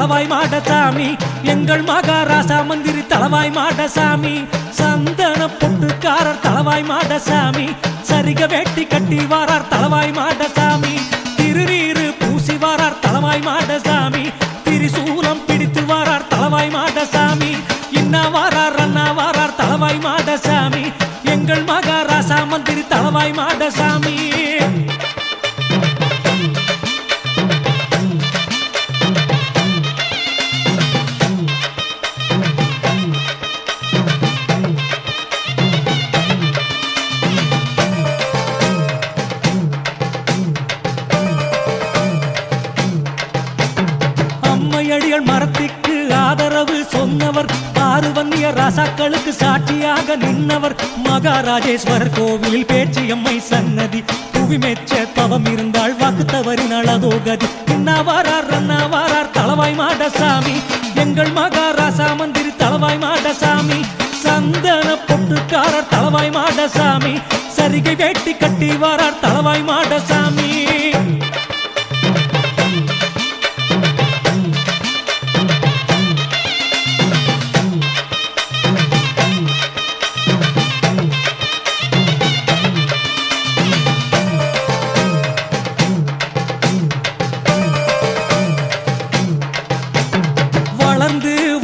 தளவாய் மாடசாமி எங்கள் மகாராசா மந்திரி தளவாய் மாடசாமி சந்தன பொட்டுக்காரர் தளவாய் மாடசாமி சரிக வேட்டி கட்டி வாரார் தளவாய் மாடசாமி திருநீரு பூசி வாரார் தளவாய் மாடசாமி திரிசூலம் பிடித்து வாரார் தளவாய் மாடசாமி இன்னா வாரார் அண்ணா வாரார் தளவாய் மாடசாமி எங்கள் மகாராசா மந்திரி தளவாய் மாடசாமி அம்மையடிகள் மரத்திற்கு ஆதரவு சொன்னவர் ஆறுவன்னிய ராசாக்களுக்கு சாட்சியாக நின்றவர் மகாராஜேஸ்வரர் கோவிலில் பேச்சியம்மை சன்னதி புவி மெச்ச தவம் இருந்தால் வாக்கு தவறினாள் அதோ கதி இன்னா வாரார் அண்ணா வாரார் தளவாய் மாடசாமி எங்கள் மகாராசா மந்திரி தளவாய் மாடசாமி சந்தன பொட்டுக்காரர் தளவாய் மாடசாமி சரிகை வேட்டி கட்டி வாரார் தளவாய் மாடசாமி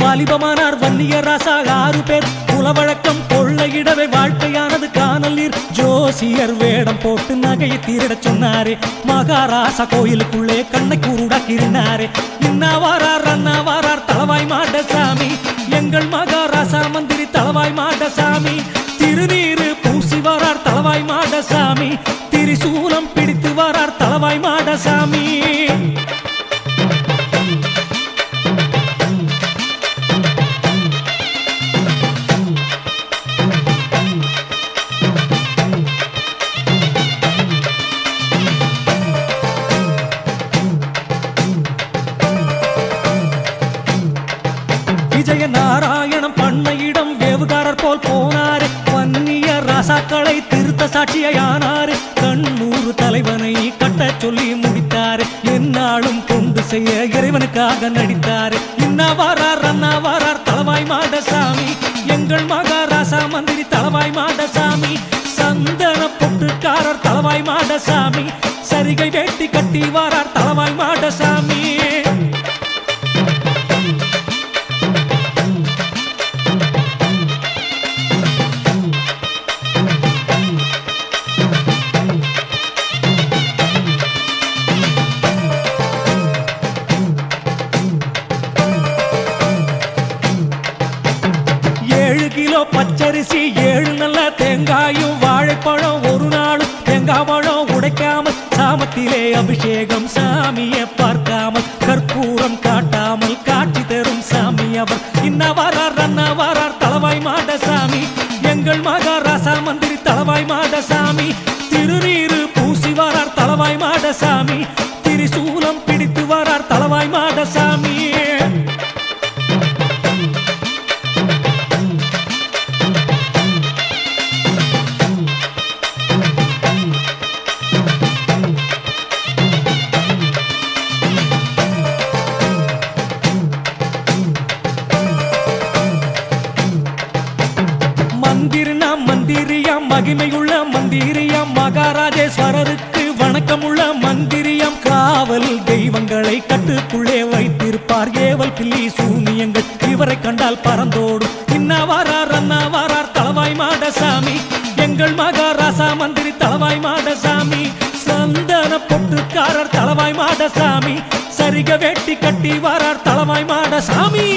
வாலிபமானார் வன்னிய ராசா 6 பேர் குலவழக்கம் கொள்ளையிடவே வாழ்க்கையானது காணல் நீர் ஜோசியர் வேடம் போட்டு நகையை தீரிட சொன்னாரே மகாராசா கோயிலுக்குள்ளே கண்ணை கூருடாக்கினாரே இன்னா வாரார் அண்ணா வாரார் தளவாய் மாடசாமி எங்கள் மகாராசா மந்திரி தளவாய் மாடசாமி திருநீரு பூசி வாரார் தளவாய் மாடசாமி திரிசூலம் பிடித்து வாரார் தளவாய் மாடசாமி விஜய நாராயணம் பண்ணையிடம் வேவுகாரர் போல் போனாரு வன்னிய ராசாக்களை திருத்த சாட்சியானாரு கண்ணூர் தலைவனை கட்ட சொல்லி முடித்தாரு என்னாலும் கொண்டு செய்ய இறைவனுக்காக நடித்தாரு இன்னா வாரார் அண்ணா வாரார் தளவாய் மாடசாமி எங்கள் மகாராசா மந்திரி தளவாய் மாடசாமி சந்தன பொட்டுக்காரர் தளவாய் மாடசாமி சரிகை வேட்டி கட்டி வாரார் தளவாய் மாடசாமி கிலோ பச்சரிசி 7 நல்ல தேங்காயும் வாழைப்பழம் ஒரு நாளும் தேங்காய் பழம் உடைக்காமல் சாமத்திலே அபிஷேகம் சாமியை பார்க்காமல் கற்பூரம் காட்டாமல் காட்சி தரும் சாமி அவர் இன்னா வாரார் அண்ணா வாரார் தளவாய் மாடசாமி எங்கள் மகாராசா மந்திரி தளவாய் மாடசாமி திருநீரு பூசி வாரார் தளவாய் மாடசாமி திரிசூலம் பிடித்து வாரார் தளவாய் மாடசாமி மந்திரியாம் மகிமையுள்ள மந்திரியாம் மகாராஜேஸ்வரருக்கு வணக்கமுள்ள மந்திரியாம் காவல் தெய்வங்களை கட்டுக்குள்ளே வைத்திருப்பார் ஏவல் பில்லி சூனியங்கள் இவரை கண்டால் பறந்தோடும் இன்னா வாரார் அண்ணா வாரார் தளவாய் மாடசாமி எங்கள் மகாராசா மந்திரி தளவாய் மாடசாமி சந்தன பொட்டுக்காரர் தளவாய் மாடசாமி சரிக வேட்டி கட்டி வாரார் தளவாய் மாடசாமி